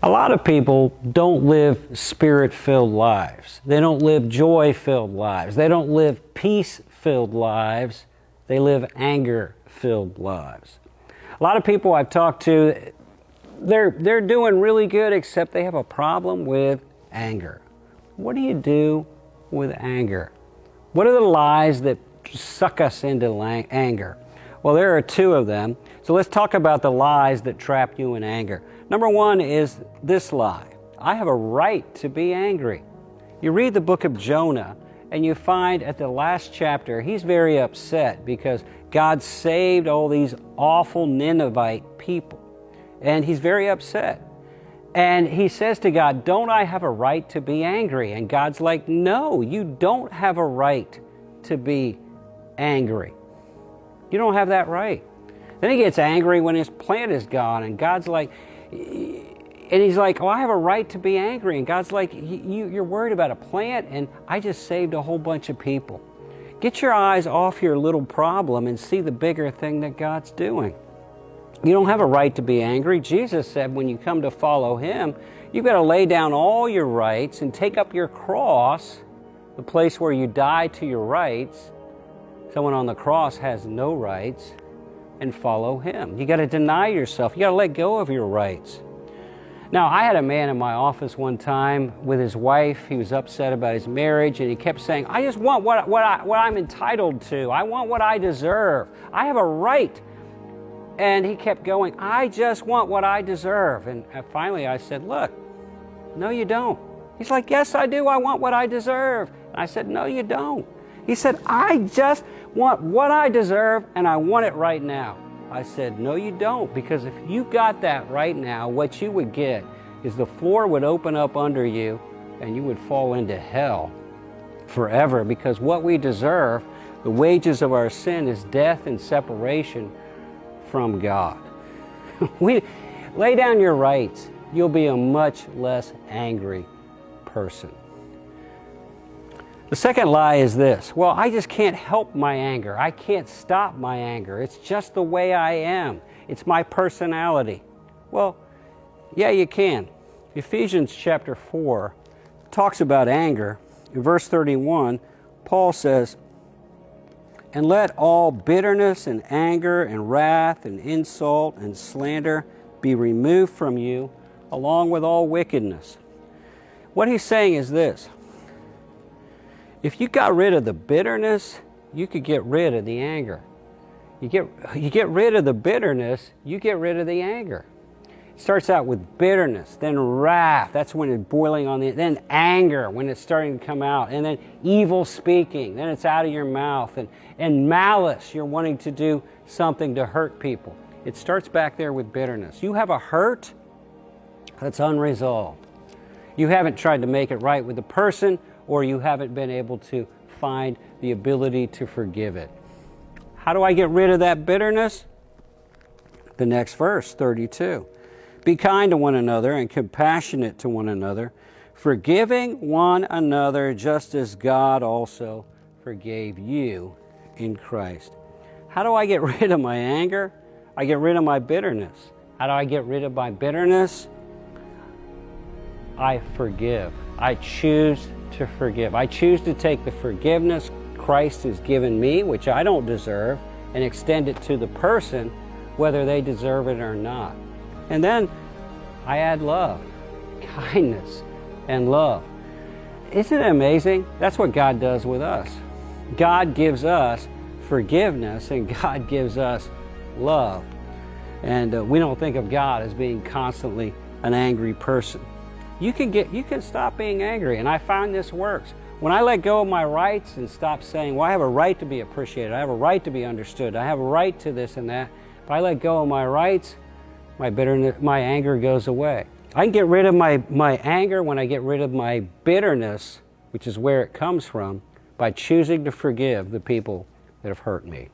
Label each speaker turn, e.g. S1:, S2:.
S1: A lot of people don't live spirit-filled lives. They don't live joy-filled lives. They don't live peace-filled lives. They live anger-filled lives. A lot of people I've talked to, they're doing really good, except they have a problem with anger. What do you do with anger? What are the lies that suck us into anger? Well, there are two of them. So let's talk about the lies that trap you in anger. Number one is this lie: I have a right to be angry. You read the book of Jonah, and you find at the last chapter, he's very upset because God saved all these awful Ninevite people. And he's very upset. And he says to God, don't I have a right to be angry? And God's like, no, you don't have a right to be angry. You don't have that right. Then he gets angry when his plant is gone, and God's like, and he's like, oh, I have a right to be angry. And God's like, you're worried about a plant, and I just saved a whole bunch of people. Get your eyes off your little problem and see the bigger thing that God's doing. You don't have a right to be angry. Jesus said when you come to follow him, you've got to lay down all your rights and take up your cross, the place where you die to your rights. Someone on the cross has no rights, and follow him. You got to deny yourself. You got to let go of your rights. Now, I had a man in my office one time with his wife. He was upset about his marriage, and he kept saying, I just want what I'm entitled to. I want what I deserve. I have a right. And he kept going, I just want what I deserve. And finally I said, look, no, you don't. He's like, yes, I do. I want what I deserve. And I said, no, you don't. He said, I just want what I deserve, and I want it right now. I said, no, you don't, because if you got that right now, what you would get is the floor would open up under you, and you would fall into hell forever, because what we deserve, the wages of our sin, is death and separation from God. Lay down your rights. You'll be a much less angry person. The second lie is this: well, I just can't help my anger. I can't stop my anger. It's just the way I am. It's my personality. Well, yeah, you can. Ephesians chapter 4 talks about anger. In verse 31, Paul says, and let all bitterness and anger and wrath and insult and slander be removed from you, along with all wickedness. What he's saying is this: if you got rid of the bitterness, you could get rid of the anger. You get rid of the bitterness, you get rid of the anger. It starts out with bitterness, then wrath, that's when it's boiling on then anger, when it's starting to come out, and then evil speaking, then it's out of your mouth, and malice, you're wanting to do something to hurt people. It starts back there with bitterness. You have a hurt that's unresolved. You haven't tried to make it right with the person, or you haven't been able to find the ability to forgive it. How do I get rid of that bitterness? The next verse, 32. Be kind to one another and compassionate to one another, forgiving one another just as God also forgave you in Christ. How do I get rid of my anger? I get rid of my bitterness. How do I get rid of my bitterness? I forgive. I choose to forgive. I choose to take the forgiveness Christ has given me, which I don't deserve, and extend it to the person, whether they deserve it or not. And then I add love, kindness, and love. Isn't it amazing? That's what God does with us. God gives us forgiveness, and God gives us love. And we don't think of God as being constantly an angry person. You can stop being angry, and I find this works. When I let go of my rights and stop saying, well, I have a right to be appreciated, I have a right to be understood, I have a right to this and that. If I let go of my rights, my bitterness, my anger goes away. I can get rid of my anger when I get rid of my bitterness, which is where it comes from, by choosing to forgive the people that have hurt me.